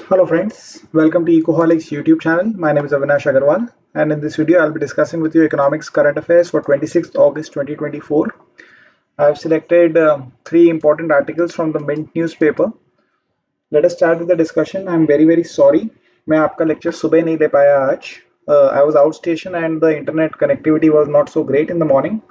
Hello friends, welcome to Ecoholics YouTube channel. My name is Avinash and in this video I'll be discussing with you economics current affairs for 26th August 2024. I have selected three important articles from the Mint newspaper. Let us start with the discussion. I'm very sorry मैं आपका lecture सुबह नहीं ले पाया आज. I was outstation and the internet connectivity was not so great in the morning.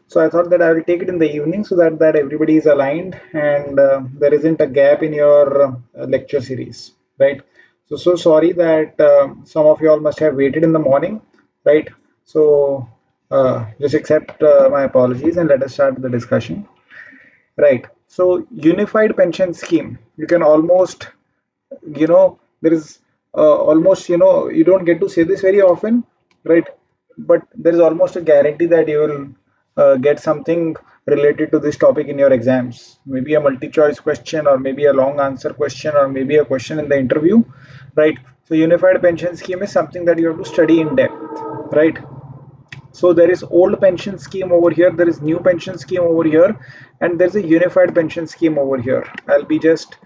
So I thought that I will take it in the evening so that everybody is aligned and there isn't a gap in your lecture series, right? So sorry that some of you all must have waited in the morning, right? So just accept my apologies and let us start the discussion, right? So unified pension scheme, you can almost, there is almost, you don't get to say this very often, right? But there is almost a guarantee that you will get something related to this topic in your exams, maybe a multi-choice question or maybe a long answer question or maybe a question in the interview, right? So unified pension scheme is something that you have to study in depth, right? So there is old pension scheme over here, there is new pension scheme over here, and there's a unified pension scheme over here. I'll be just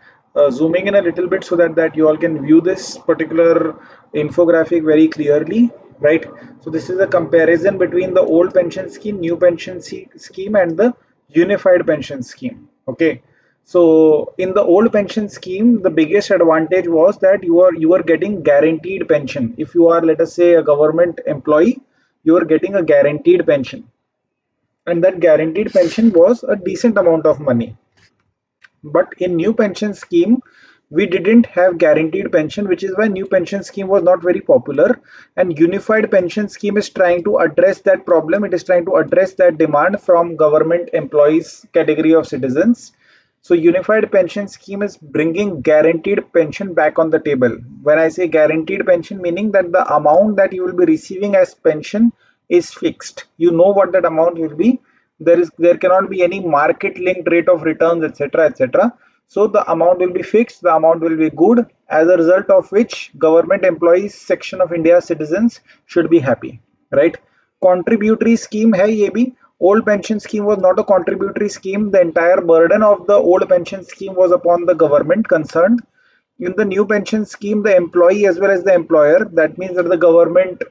zooming in a little bit so that you all can view this particular infographic very clearly, right? So this is a comparison between the old pension scheme, new pension scheme, and the unified pension scheme. Okay. So in the old pension scheme, the biggest advantage was that you are getting guaranteed pension. If you are, let us say, a government employee, you are getting a guaranteed pension, and that guaranteed pension was a decent amount of money. But in new pension scheme, we didn't have guaranteed pension, which is why new pension scheme was not very popular. And unified pension scheme is trying to address that problem. It is trying to address that demand from government employees category of citizens. So unified pension scheme is bringing guaranteed pension back on the table. When I say guaranteed pension, meaning that the amount that you will be receiving as pension is fixed. You know what that amount will be. There cannot be any market linked rate of returns, etc. So the amount will be fixed, the amount will be good, as a result of which government employees section of India's citizens should be happy, right? Contributory scheme hai ye bhi. Old pension scheme was not a contributory scheme. The entire burden of the old pension scheme was upon the government concerned. In the new pension scheme, the employee as well as the employer, that means that the government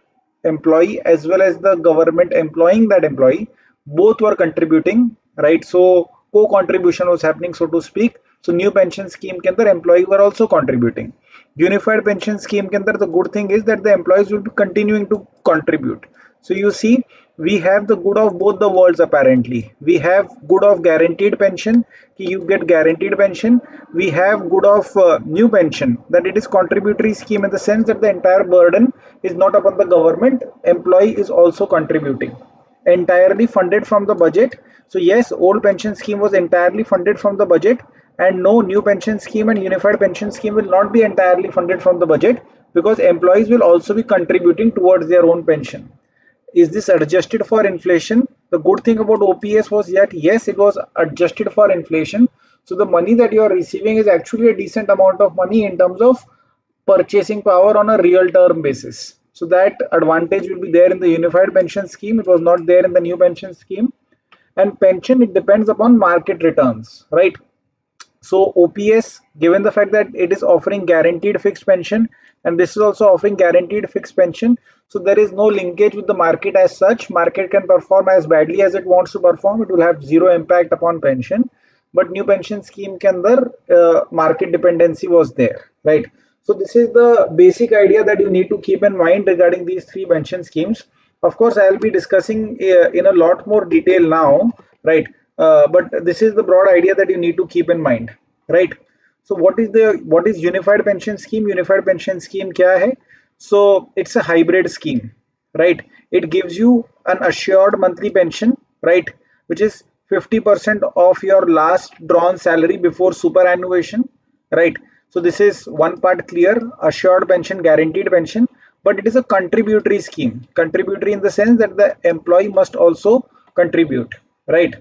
employee as well as the government employing that employee, both were contributing, right? So co-contribution was happening, so to speak. So new pension scheme ke andar employee were also contributing. Unified pension scheme ke andar the good thing is that the employees will be continuing to contribute. So you see, we have the good of both the worlds apparently. We have good of guaranteed pension, you get guaranteed pension. We have good of new pension, that it is contributory scheme in the sense that the entire burden is not upon the government, employee is also contributing. Entirely funded from the budget. So yes, old pension scheme was entirely funded from the budget, and no, new pension scheme and unified pension scheme will not be entirely funded from the budget, because employees will also be contributing towards their own pension. Is this adjusted for inflation? The good thing about OPS was that yes, it was adjusted for inflation. So the money that you are receiving is actually a decent amount of money in terms of purchasing power on a real term basis. So that advantage will be there in the unified pension scheme. It was not there in the new pension scheme. And pension, it depends upon market returns, right? So OPS, given the fact that it is offering guaranteed fixed pension, and this is also offering guaranteed fixed pension, so there is no linkage with the market as such. Market can perform as badly as it wants to perform, it will have zero impact upon pension. But new pension scheme ke andar market dependency was there, right? So this is the basic idea that you need to keep in mind regarding these three pension schemes. Of course, I will be discussing in a lot more detail now, right? But this is the broad idea that you need to keep in mind, right? So what is unified pension scheme? Unified pension scheme kya hai? So it's a hybrid scheme, right? It gives you an assured monthly pension, right, which is 50% of your last drawn salary before superannuation, right? So this is one part clear, assured pension, guaranteed pension, but it is a contributory scheme. Contributory in the sense that the employee must also contribute, right?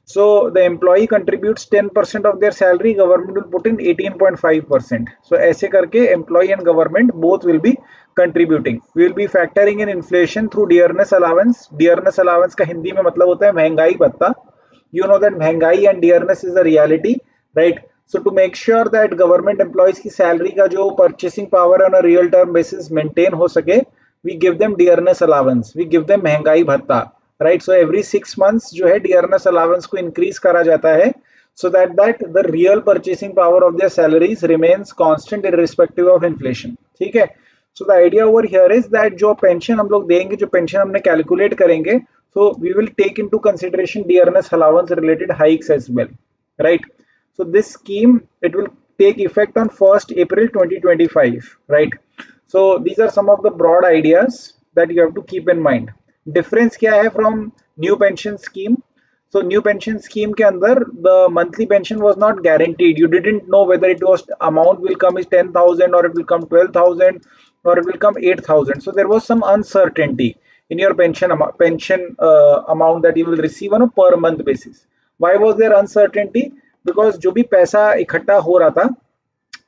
So the employee contributes 10% of their salary, government will put in 18.5%. So ऐसे करके employee and government both will be contributing. We will be factoring in inflation through dearness allowance. Dearness allowance का हिंदी में मतलब होता है महंगाई भत्ता. You know that महंगाई and dearness is a reality, right? So to make sure that government employees की salary का जो purchasing power on a real term basis maintain हो सके, we give them dearness allowance, we give them महंगाई भत्ता, right? So every 6 months जो है dearness allowance को increase करा जाता है, so that the real purchasing power of their salaries remains constant irrespective of inflation. ठीक है? So the idea over here is that जो pension हम लोग देंगे, जो pension हमने calculate करेंगे, so we will take into consideration dearness allowance related hikes as well, right? So this scheme, it will take effect on 1st April 2025, right? So these are some of the broad ideas that you have to keep in mind. Difference क्या है from new pension scheme? So new pension scheme के अंदर the monthly pension was not guaranteed. You didn't know whether it was amount will come is 10,000 or it will come 12,000 or it will come 8,000. So there was some uncertainty in your pension amount that you will receive on a per month basis. Why was there uncertainty? Because जो भी पैसा इकट्ठा हो रहा था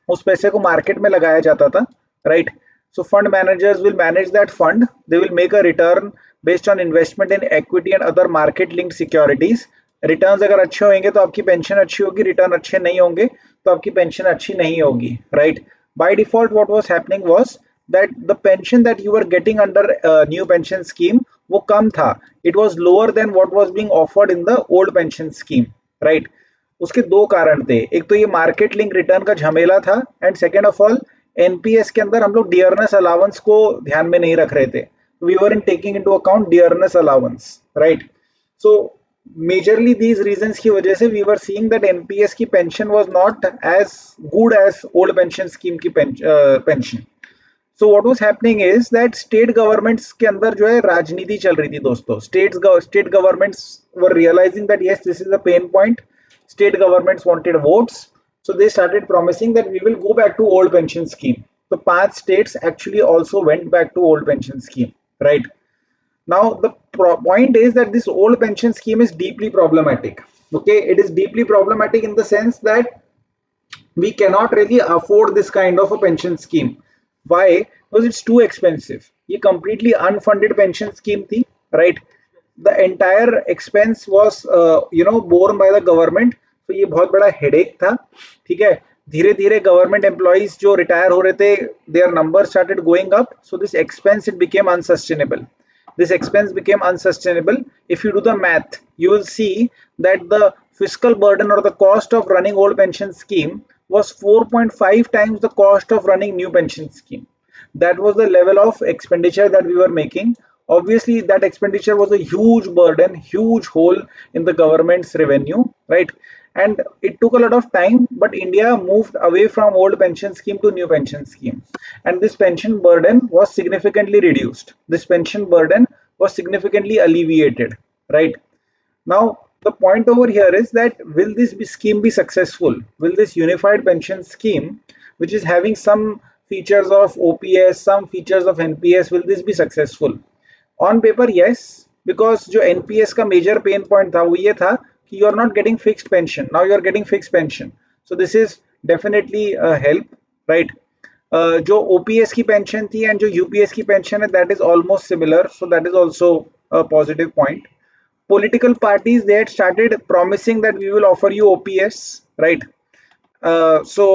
उस पैसे को मार्केट में लगाया जाता था, right? So fund managers will manage that fund, they will make a return based on investment in equity and other market linked securities. Returns अगर अच्छे होंगे तो आपकी पेंशन अच्छी होगी, रिटर्न अच्छे नहीं होंगे तो आपकी पेंशन अच्छी नहीं होगी, right? By default what was happening was that the pension that you were getting under new pension scheme वो कम था, it was lower than what was being offered in the old pension scheme, right? उसके दो कारण थे, एक तो ये market link return का झमेला था and second of all NPS के अंदर हम लोग डियरनेस अलाउंस को ध्यान में नहीं रख रहे थे. We were in taking into account dearness allowance, right? So majorly these reasons की वजह से we were seeing that NPS की pension was not as good as old pension scheme की pension. So what was happening is that state governments के अंदर जो है राजनीति चल रही थी दोस्तों. State governments were realising that yes this is a pain point. State governments wanted votes, so they started promising that we will go back to old pension scheme. So 5 states actually also went back to old pension scheme, right? Now the point is that this old pension scheme is deeply problematic. Okay, it is deeply problematic in the sense that we cannot really afford this kind of a pension scheme. Why? Because it's too expensive. ये completely unfunded pension scheme थी, right? The entire expense was borne by the government. तो ये बहुत बड़ा headache था, ठीक है? धीरे धीरे गवर्नमेंट एम्प्लॉइज जो रिटायर हो रहे थे, their numbers started going up, so this expense it became unsustainable. This expense became unsustainable. If you do the math, you will see that the fiscal burden or the cost of running old pension scheme was 4.5 times the cost of running new pension scheme. That was the level of expenditure that we were making. Obviously that expenditure was a huge burden, huge hole in the government's revenue, right? And it took a lot of time, but India moved away from old pension scheme to new pension scheme, and this pension burden was significantly reduced. This pension burden was significantly alleviated, right? Now the point over here is that will this scheme be successful? Will this unified pension scheme, which is having some features of OPS, some features of NPS, will this be successful? On paper yes, because जो NPS का major pain point था वो ये था कि you are not getting fixed pension. Now you are getting fixed pension, so this is definitely a help, right? जो OPS की pension थी and जो UPS की pension है, that is almost similar, so that is also a positive point. Political parties, they had started promising that we will offer you OPS, right? So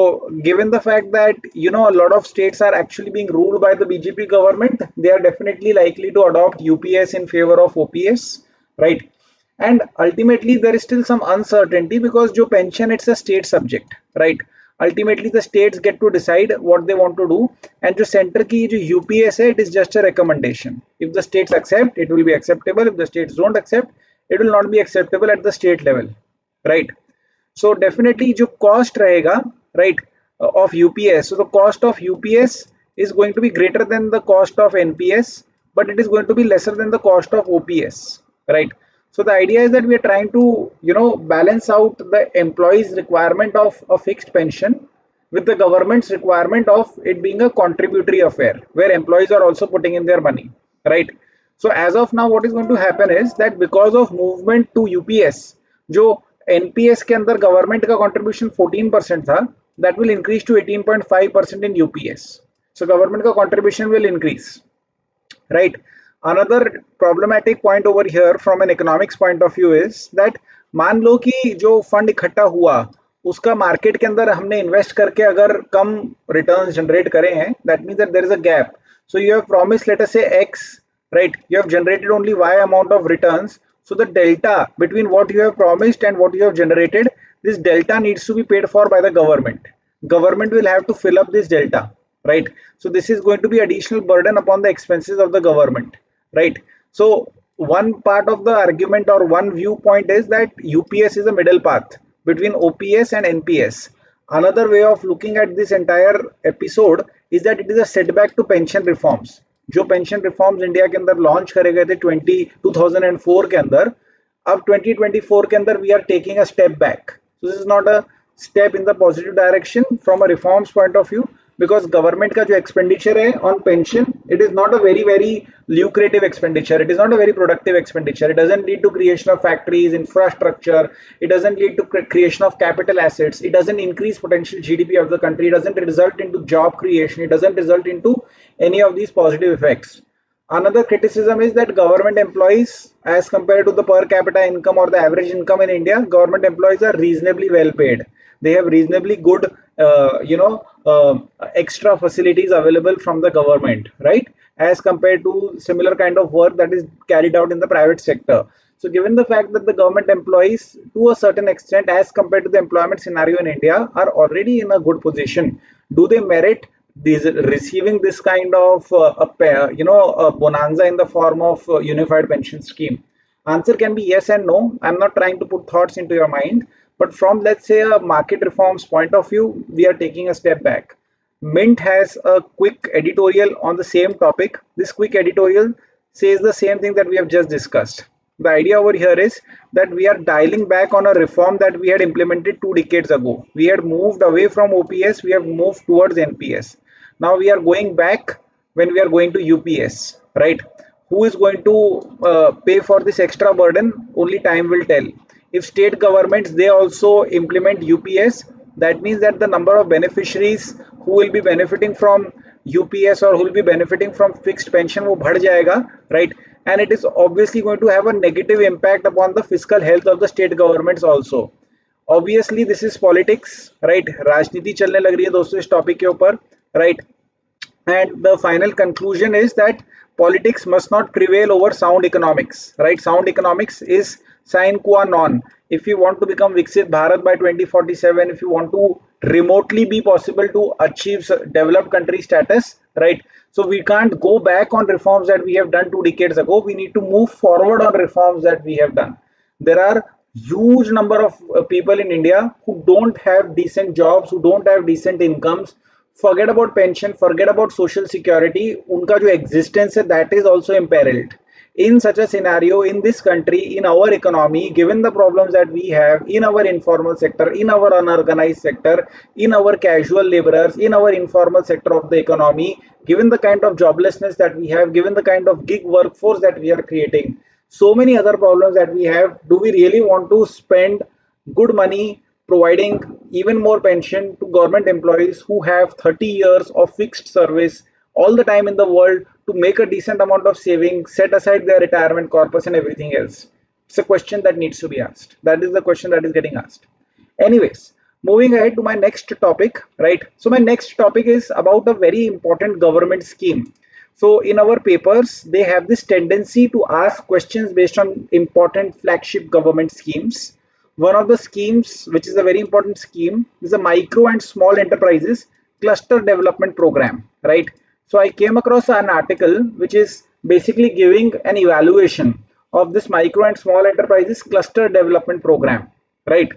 given the fact that a lot of states are actually being ruled by the BJP government, they are definitely likely to adopt UPS in favor of OPS, right? And ultimately there is still some uncertainty because jo pension, it's a state subject, right? Ultimately the states get to decide what they want to do, and jo center ki jo UPS hai, it is just a recommendation. If the states accept, it will be acceptable. If the states don't accept, it will not be acceptable at the state level, right? So definitely जो cost रहेगा, right, of UPS, so the cost of UPS is going to be greater than the cost of NPS, but it is going to be lesser than the cost of OPS, right? So the idea is that we are trying to balance out the employees requirement of a fixed pension with the government's requirement of it being a contributory affair where employees are also putting in their money, right? So as of now what is going to happen is that because of movement to UPS, जो NPS के अंदर government का contribution 14% था, that will increase to 18.5% in UPS. So government का contribution will increase, right? Another problematic point over here from an economics point of view is that मान लो कि जो fund इकट्ठा हुआ उसका मार्केट के अंदर हमने इन्वेस्ट करके अगर कम रिटर्न्स जनरेट करे हैं, that means that there is a gap. So you have promised, let us say X, right? You have generated only Y amount of returns. So the delta between what you have promised and what you have generated, this delta needs to be paid for by the government. Government will have to fill up this delta, right? So this is going to be additional burden upon the expenses of the government, right? So one part of the argument or one viewpoint is that UPS is a middle path between OPS and NPS. Another way of looking at this entire episode is that it is a setback to pension reforms. जो pension reforms India के अंदर launch करे गए थे 2004 के अंदर, अब 2024 के अंदर we are taking a step back. So this is not a step in the positive direction from a reforms point of view, because government का जो expenditure है on pension, it is not a very lucrative expenditure. It is not a very productive expenditure. It doesn't lead to creation of factories, infrastructure. It doesn't lead to creation of capital assets. It doesn't increase potential GDP of the country. It doesn't result into job creation. It doesn't result into any of these positive effects. Another criticism is that government employees, as compared to the per capita income or the average income in India, government employees are reasonably well paid. They have reasonably good extra facilities available from the government, right, as compared to similar kind of work that is carried out in the private sector. So given the fact that the government employees to a certain extent as compared to the employment scenario in India are already in a good position, do they merit receiving this kind of a bonanza in the form of unified pension scheme? Answer can be yes and no. I'm not trying to put thoughts into your mind, but from, let's say, a market reforms point of view, we are taking a step back. Mint has a quick editorial on the same topic. This quick editorial says the same thing that we have just discussed. The idea over here is that we are dialing back on a reform that we had implemented 2 decades ago. We had moved away from OPS, we have moved towards NPS. Now we are going back when we are going to UPS, right? Who is going to pay for this extra burden? Only time will tell. If state governments, they also implement UPS, that means that the number of beneficiaries who will be benefiting from UPS or who will be benefiting from fixed pension वो बढ़ जाएगा, right? And it is obviously going to have a negative impact upon the fiscal health of the state governments also. Obviously this is politics, right? राजनीति चलने लग रही है दोस्तों इस टॉपिक के ऊपर, right? And the final conclusion is that politics must not prevail over sound economics, right? Sound economics is sine qua non. If you want to become Viksit Bharat by 2047, if you want to remotely be possible to achieve developed country status, right? So we can't go back on reforms that we have done 2 decades ago. We need to move forward on reforms that we have done. There are huge number of people in India who don't have decent jobs, who don't have decent incomes. Forget about pension, forget about social security. उनका जो existence है, that is also imperiled. In such a scenario, in this country, in our economy, given the problems that we have in our informal sector, in our unorganized sector, in our casual laborers, in our informal sector of the economy, given the kind of joblessness that we have, given the kind of gig workforce that we are creating, so many other problems that we have, do we really want to spend good money providing even more pension to government employees who have 30 years of fixed service all the time in the world to make a decent amount of saving, set aside their retirement corpus and everything else? It's a question that needs to be asked. That is the question that is getting asked. Anyways, moving ahead to my next topic, right? So my next topic is about a very important government scheme. So in our papers, they have this tendency to ask questions based on important flagship government schemes. One of the schemes, which is a very important scheme, is the Micro and Small Enterprises Cluster Development Program, right? So I came across an article which is basically giving an evaluation of this Micro and Small Enterprises Cluster Development Program, right?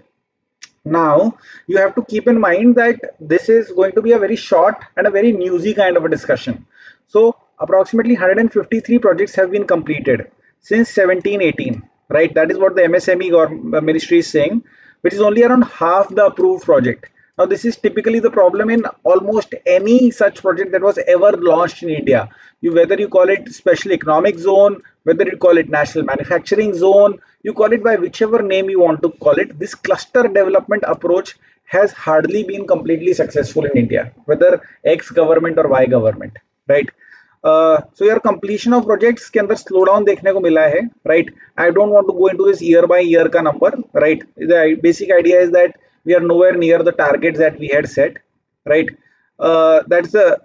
Now, you have to keep in mind that this is going to be a very short and a very newsy kind of a discussion. So approximately 153 projects have been completed since 1718, right? That is what the MSME ministry is saying, which is only around half the approved project. Now, this is typically the problem in almost any such project that was ever launched in India. Whether you call it special economic zone, whether you call it national manufacturing zone, you call it by whichever name you want to call it, this cluster development approach has hardly been completely successful in India, whether X government or Y government, right? So your completion of projects के अंदर slowdown देखने को मिला है, right? I don't want to go into this year by year का number, right? The basic idea is that we are nowhere near the targets that we had set, right? That's the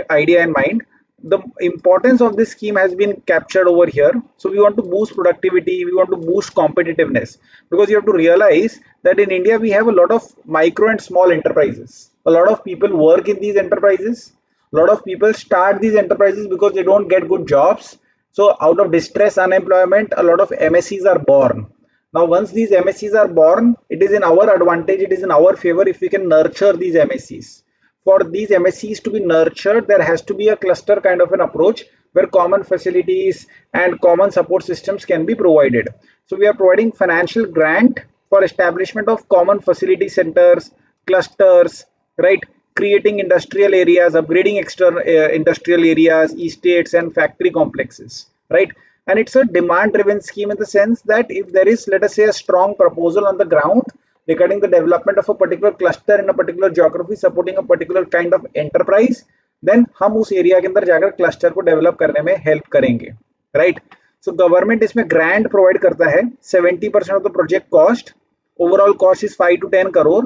idea in mind. The importance of this scheme has been captured over here. So we want to boost productivity, we want to boost competitiveness, because you have to realize that in India we have a lot of micro and small enterprises. A lot of people work in these enterprises. A lot of people start these enterprises because they don't get good jobs. So out of distress, unemployment, a lot of MSCs are born. Now, once these MSCs are born, it is in our advantage, it is in our favor if we can nurture these MSCs. For these MSCs to be nurtured, there has to be a cluster kind of an approach where common facilities and common support systems can be provided. So we are providing financial grant for establishment of common facility centers, clusters, right? Creating industrial areas, upgrading external industrial areas, estates and factory complexes, right? And it's a demand driven scheme in the sense that if there is, let us say, a strong proposal on the ground regarding the development of a particular cluster in a particular geography supporting a particular kind of enterprise, then हम उस area के अंदर जाकर cluster को develop करने में help करेंगे, right? So government इसमें ग्रांट प्रोवाइड करता है 70% of the project cost. Overall cost is 5 to 10 crore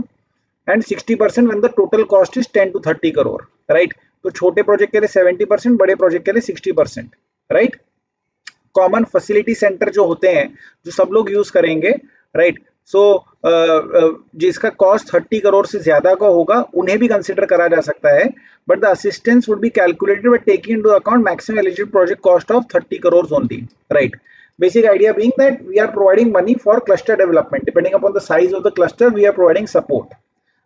and 60% when the total cost is 10 to 30 crore, right? तो छोटे प्रोजेक्ट के लिए 70%, बड़े प्रोजेक्ट के लिए 60%, राइट? कॉमन फैसिलिटी सेंटर जो होते हैं, जो सब लोग यूज करेंगे, राइट? सो जिसका कॉस्ट 30 करोड़ से ज्यादा का होगा उन्हें भी कंसिडर करा जा सकता है, but the assistance would be calculated by taking into account maximum eligible project cost of 30 crore only, right? Basic idea being that we are providing money for cluster development. Depending upon the size of the cluster, we are providing support,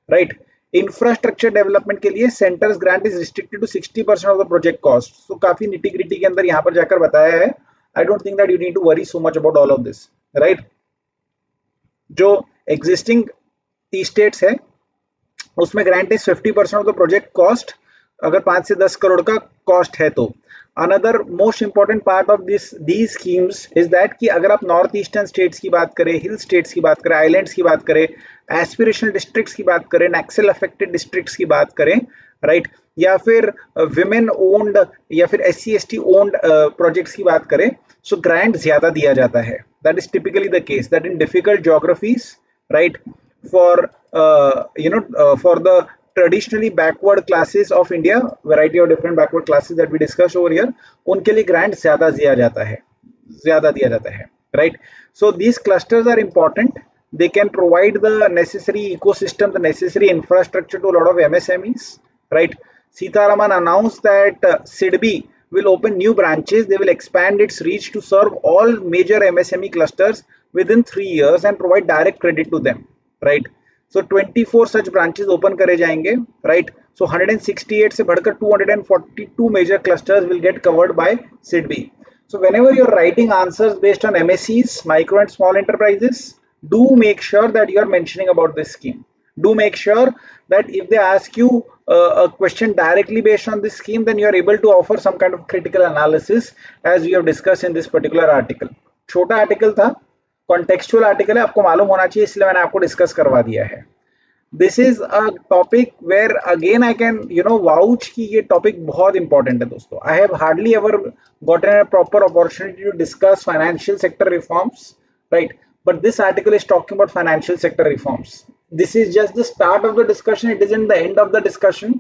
right? Infrastructure development के लिए centers grant is restricted to 60% of the project cost. So काफी nitty gritty के अंदर यहाँ पर जाकर बताया है. I don't think that you need to worry so much about all of this, right? जो existing estates है उसमें grant is 50% of the project cost. अगर 5 से 10 करोड़ का cost है तो another most important part of these schemes is that कि अगर आप नॉर्थ ईस्टर्न स्टेट्स की बात करें, हिल स्टेट्स की बात करें, आइलैंड्स की बात करें, एस्पिरेशनल डिस्ट्रिक्ट्स की बात करें, नक्सल अफेक्टेड डिस्ट्रिक्ट्स की बात करें, राइट? या फिर विमेन ओन्ड या फिर SC/ST ओन्ड प्रोजेक्ट्स की बात करें, सो ग्रांट ज्यादा दिया जाता है. That is typically the case that in difficult geographies, right, for for the traditionally backward classes of India, variety of different backward classes that we discussed over here, उनके लिए grant ज्यादा दिया जाता है, right? So these clusters are important. They can provide the necessary ecosystem, the necessary infrastructure to a lot of MSMEs, right? Sitharaman announced that SIDBI will open new branches. They will expand its reach to serve all major MSME clusters within 3 years and provide direct credit to them, right? So 24 such branches open करे जाएंगे, right? So 168 से बढ़कर 242 major clusters will get covered by SIDBI. So whenever you're writing answers based on MSCs, micro and small enterprises, do make sure that you are mentioning about this scheme. Do make sure that if they ask you a question directly based on this scheme, then you are able to offer some kind of critical analysis as we have discussed in this particular article. छोटा article था, contextual article है, आपको मालूम होना चाहिए, इसलिए मैंने आपको डिस्कस करवा दिया है. This is a topic where again I can vouch कि ये टॉपिक बहुत इंपॉर्टेंट है दोस्तों. I have hardly ever gotten a proper opportunity to discuss financial sector reforms, right? But this article is talking about financial sector reforms. This is just the start of the discussion, it isn't the end of the discussion.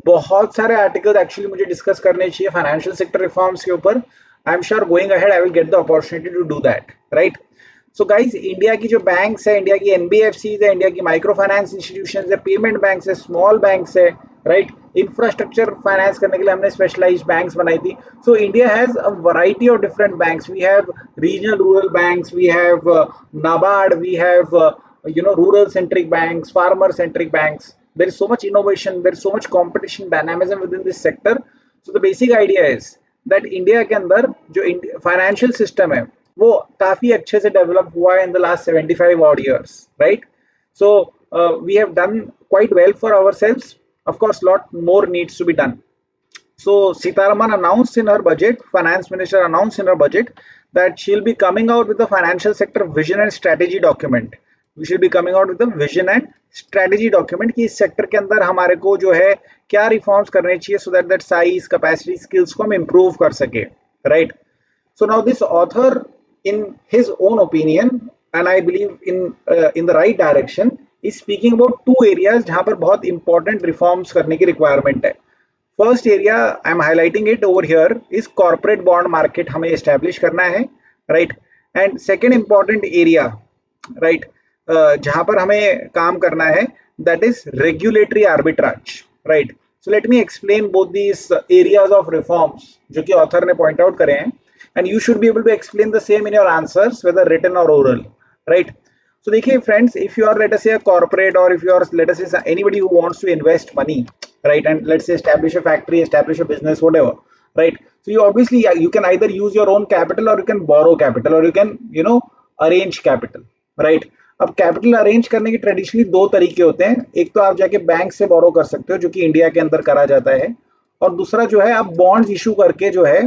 बहुत सारे article actually मुझे discuss करने चाहिए financial sector reforms के ऊपर. I am sure going ahead I will get the opportunity to do that, right? So guys, India की जो banks है, इंडिया की NBFCs है, इंडिया की माइक्रो फाइनेंस इंस्टीट्यूशंस है, पेमेंट बैंक्स है, स्मॉल बैंक्स है, राइट? इंफ्रास्ट्रक्चर फाइनेंस करने के लिए हमने स्पेशलाइज्ड बैंक्स बनाई थी. So India has a variety of different banks. We have regional rural banks, we have NABARD, we have rural centric banks, farmer centric banks. There is so much innovation, there is so much competition, dynamism within this sector. So the basic idea is that India के अंदर जो financial system है वो काफी अच्छे से develop हुआ है in the last 75 odd years, right? So we have done quite well for ourselves. Of course, lot more needs to be done. So Sitharaman announced in her budget, finance minister announced in her budget that she'll be coming out with the financial sector vision and strategy document. We should be coming out with the vision and strategy document कि इस sector के अंदर हमारे को जो है क्या reforms करने चाहिए so that size, capacity, skills को हम इम्प्रूव कर सके, right? So now this author, in his own opinion, and I believe in the right direction, is speaking about two areas जहां पर बहुत इंपॉर्टेंट रिफॉर्म्स करने की रिक्वायरमेंट है. First area I am highlighting it over here is corporate bond market हमें establish करना है, right. And second important area, right, जहां पर हमें काम करना है, that is regulatory arbitrage, right. So let me explain both these areas of reforms जो कि ऑथर ने पॉइंट आउट करे हैं, and you should be able to explain the same in your answers whether written or oral, right. So देखिए friends, if you are let us say a corporate, or if you are let us say anybody who wants to invest money, right, and let's say establish a factory, establish a business, whatever, right. So you obviously you can either use your own capital or you can borrow capital or you can arrange capital, right. अब capital arrange करने के traditionally दो तरीके होते हैं. एक तो आप जाके बैंक से बोरो कर सकते हो जो कि इंडिया के अंदर करा जाता है, और दूसरा जो है आप बॉन्ड्स इशू करके जो है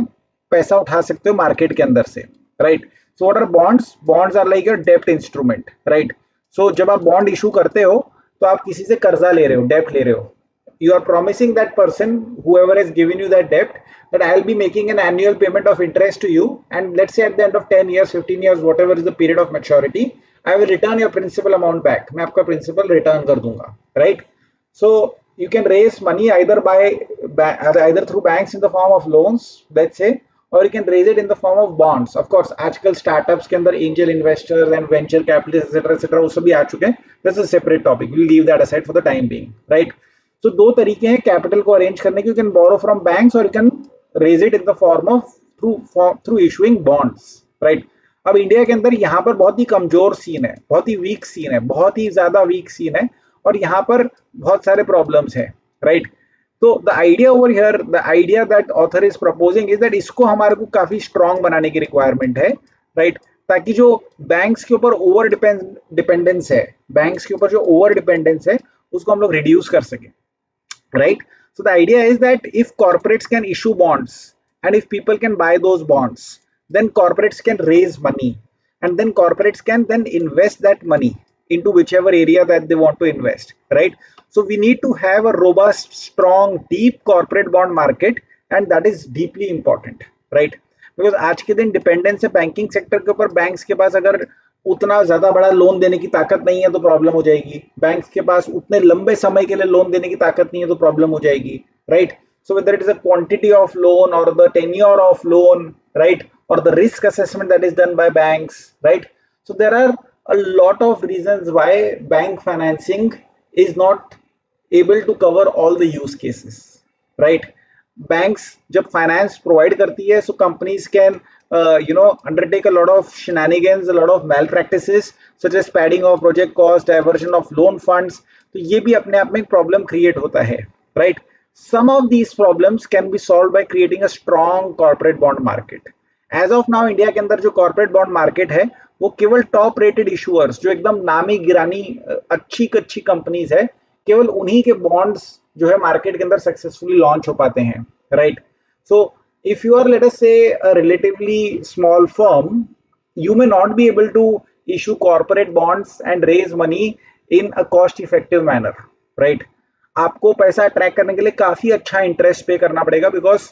पैसा उठा सकते हो मार्केट के अंदर से, right. So what are bonds? Bonds are like a debt instrument, right? So जब आप bond issue करते हो तो आप किसी से कर्जा ले रहे हो, debt ले रहे हो. You are promising that person, whoever has given you that debt, that I'll be making an annual payment of interest to you, and let's say at the end of 10 years, 15 years, whatever is the period of maturity, I will return your principal amount back. मैं आपका principal return कर दूंगा, right? So you can raise money either either through banks in the form of loans, let's say, or you can raise it in the form of bonds. Of course, आजकल startups के अंदर angel investors and venture capitalists etc. वो सभी आ चुके हैं. This is a separate topic. We'll leave that aside for the time being, right? So दो तरीके हैं कैपिटल को अरेंज करने के. You can borrow from banks or you can raise it in the form of through issuing bonds, right? अब India के अंदर यहाँ पर बहुत ही कमजोर सीन है, बहुत ही वीक सीन है, बहुत ही ज्यादा वीक सीन है, और यहाँ पर बहुत सारे प्रॉब्लम्स हैं, राइट. तो the idea over here, the idea that author is proposing is that इसको हमारे को काफी स्ट्रांग बनाने की रिक्वायरमेंट है, राइट. ताकि जो बैंक्स के ऊपर ओवर डिपेंडेंस है, बैंक्स के ऊपर जो ओवर डिपेंडेंस है उसको हम लोग रिड्यूस कर सके, right. So the idea is that if corporates can issue bonds and if people can buy those bonds, then corporates can raise money, and then corporates can then invest that money into whichever area that they want to invest, right. So we need to have a robust, strong, deep corporate bond market, and that is deeply important, right. Because आज के दिन dependence है banking sector के ऊपर. Banks के पास अगर उतना ज्यादा बड़ा लोन देने की ताकत नहीं है तो प्रॉब्लम हो जाएगी. बैंक्स के पास उतने लंबे समय के लिए लोन देने की ताकत नहीं है तो प्रॉब्लम हो जाएगी, right. So whether it is a quantity of loan or the tenure of loan, right, or the risk assessment that is done by banks, right. So there are a lot of reasons why bank financing is not able to cover all the use cases, right. Banks जब finance provide करती है, so companies can undertake a lot of shenanigans, a lot of malpractices such as padding of project cost, diversion of loan funds. तो ये भी अपने आप में एक problem create होता है, right. Some of these problems can be solved by creating a strong corporate bond market. As of now, India के अंदर जो corporate bond market है वो केवल टॉप रेटेड इशूअर्स, जो एकदम नामी गिरानी अच्छी कंपनीज है, केवल उन्हीं के बॉन्ड्स जो है मार्केट के अंदर सक्सेसफुली लॉन्च हो पाते हैं, right. So if you are let us say a relatively small firm, you may not be able to issue corporate bonds and raise money in a cost effective manner, right. आपको पैसा attract करने के लिए काफी अच्छा interest पे करना पड़ेगा, because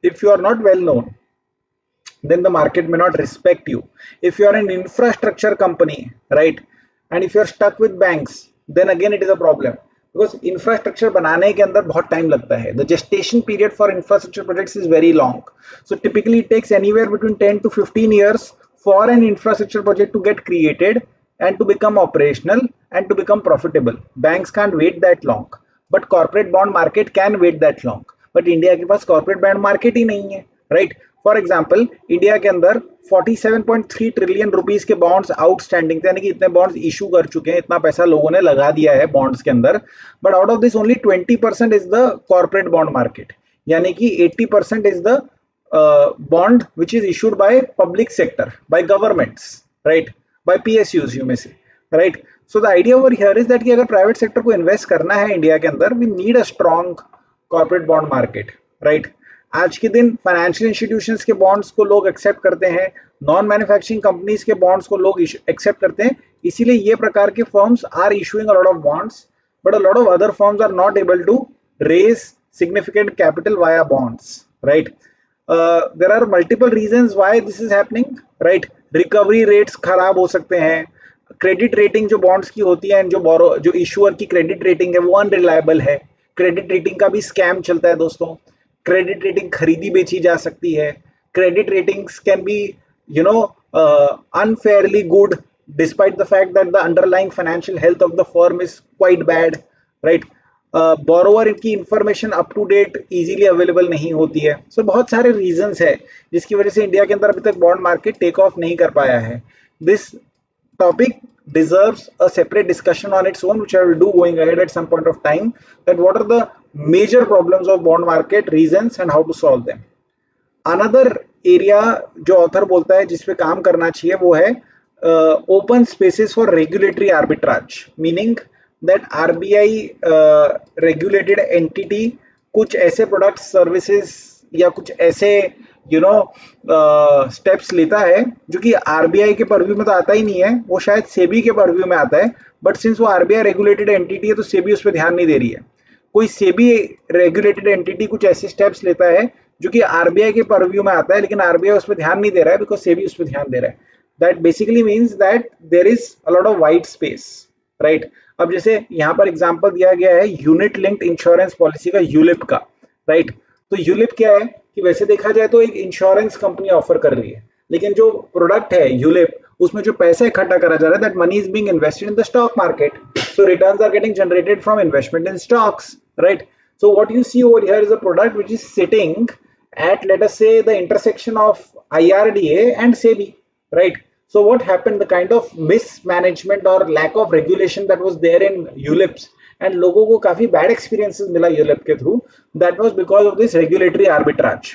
if you are not well known then the market may not respect you. If you are an infrastructure company, right, and if you are stuck with banks, then again it is a problem, because infrastructure बनाने के अंदर बहुत time लगता है. The gestation period for infrastructure projects is very long. So typically it takes anywhere between 10 to 15 years for an infrastructure project to get created and to become operational and to become profitable. Banks can't wait that long, but corporate bond market can wait that long. But India के पास corporate bond market ही नहीं है, right? For example India के अंदर 47.3 trillion rupees के bonds outstanding थे, यानी कि इतने बॉन्ड्स इशू कर चुके हैं, इतना पैसा लोगों ने लगा दिया है बॉन्ड्स के अंदर. But out of this only 20% is the corporate bond market, यानी कि 80% is the bond which is issued by public sector, by governments, right, by PSUs यू में से, right. So the idea over here is that कि अगर private sector को invest करना है इंडिया के अंदर, we need a strong corporate bond market, right. आज के दिन फाइनेंशियल इंस्टीट्यूशंस के बॉन्ड्स को लोग एक्सेप्ट करते हैं, नॉन मैन्युफैक्चरिंग कंपनीज के बॉन्ड्स को लोग एक्सेप्ट करते हैं, इसीलिए ये प्रकार के firms are issuing a lot of bonds, but a lot of other firms are not able to raise significant capital via bonds, right. There are multiple reasons why this is happening, right. Recovery rates खराब हो सकते हैं, credit rating जो bonds की होती है, जो issuer की क्रेडिट रेटिंग है वो अनरिलायबल है। क्रेडिट रेटिंग का भी स्कैम चलता है दोस्तों। क्रेडिट रेटिंग खरीदी बेची जा सकती है। Credit ratings can be unfairly good despite the fact that the underlying financial health of the firm is quite bad, right? Borrower की information up to date easily available नहीं होती है। सो बहुत सारे रीजंस है जिसकी वजह से इंडिया के अंदर अभी तक बॉन्ड मार्केट टेक ऑफ नहीं कर पाया है। This topic deserves a separate discussion on its own, which I will do going ahead at some point of time, that what are the major problems of bond market, reasons and how to solve them. Another area जो author बोलता है जिस पे काम करना चाहिए वो है open spaces for regulatory arbitrage, meaning that RBI regulated entity कुछ ऐसे प्रोडक्ट सर्विसेज या कुछ ऐसे स्टेप्स लेता है जो कि आरबीआई के परव्यू में तो आता ही नहीं है, वो शायद सेबी के परव्यू में आता है, बट सिंस वो आरबीआई रेगुलेटेड एंटिटी है तो सेबी उस पर ध्यान नहीं दे रही है। कोई सेबी रेगुलेटेड एंटिटी कुछ ऐसे स्टेप्स लेता है जो कि आरबीआई के परव्यू में आता है, लेकिन आरबीआई उस पर ध्यान नहीं दे रहा है बिकॉज सेबी उस पर ध्यान दे रहा है। That basically means that there is a lot of white space, right? अब जैसे यहाँ पर एग्जांपल दिया गया है यूनिट लिंक्ड इंश्योरेंस पॉलिसी का, यूलिप का, राइट? तो यूलिप क्या है कि वैसे देखा जाए तो एक इंश्योरेंस कंपनी ऑफर कर रही है, लेकिन जो प्रोडक्ट है यूलिप उसमें जो पैसा इकट्ठा करा जा रहा है that money is being invested in the stock market, so returns are getting generated from investment in stocks, right? So what you see over here is a product which is sitting at, let us say, the intersection of IRDA and SEBI, right? So what happened, the kind of mismanagement or lack of regulation that was there in ULIPs, and लोगों को काफी bad experiences मिला ULIP के through, that was because of this regulatory arbitrage.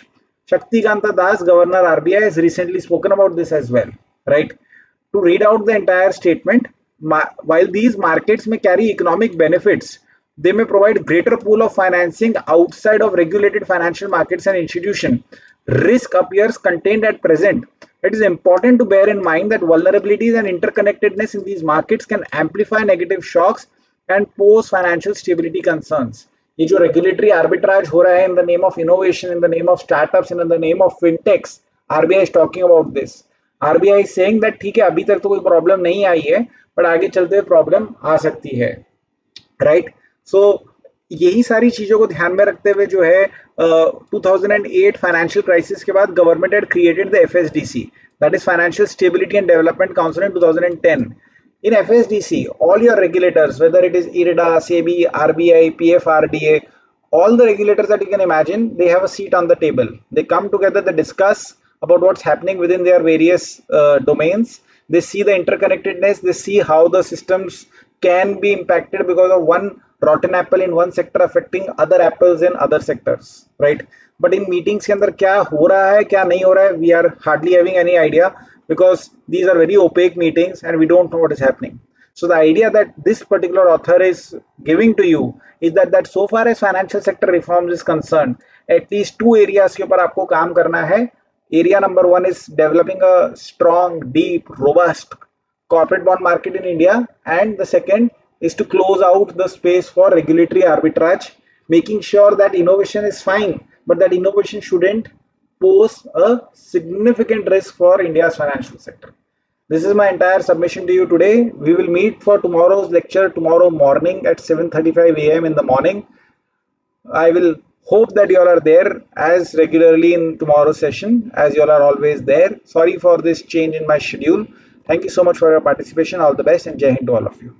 Shaktikanta Das, Governor RBI, has recently spoken about this as well, right? To read out the entire statement, while these markets may carry economic benefits, they may provide greater pool of financing outside of regulated financial markets and institutions. Risk appears contained at present. It is important to bear in mind that vulnerabilities and interconnectedness in these markets can amplify negative shocks and pose financial stability concerns. ये जो regulatory arbitrage हो रहा है in the name of innovation, in the name of startups, and in the name of fintechs, RBI is talking about this. RBI is saying that ठीक है अभी तक तो कोई प्रॉब्लम नहीं आई है, but आगे चलते हुए प्रॉब्लम आ सकती है, राइट? सो यही सारी चीजों को ध्यान में रखते हुए जो है 2008 फाइनेंशियल क्राइसिस के बाद government had created the FSDC, that is financial stability and development council in 2010. In FSDC all your regulators, whether it is IRDA, SEBI, RBI, PFRDA, all the regulators that you can imagine, they have a seat on the table. They come together, they discuss about what's happening within their various domains. They see the interconnectedness, they see how the systems can be impacted because of one rotten apple in one sector affecting other apples in other sectors, right? But in meetings के अंदर क्या हो रहा है क्या नहीं हो रहा है, we are hardly having any idea because these are very opaque meetings and we don't know what is happening. So the idea that this particular author is giving to you is that so far as financial sector reforms is concerned, at least two areas के ऊपर आपको काम करना है. Area number one is developing a strong, deep, robust corporate bond market in India, and the second is to close out the space for regulatory arbitrage, making sure that innovation is fine, but that innovation shouldn't pose a significant risk for India's financial sector. This is my entire submission to you today. We will meet for tomorrow's lecture tomorrow morning at 7:35 a.m. in the morning. I will hope that you all are there as regularly in tomorrow's session as you all are always there. Sorry for this change in my schedule. Thank you so much for your participation. All the best and Jai Hind to all of you.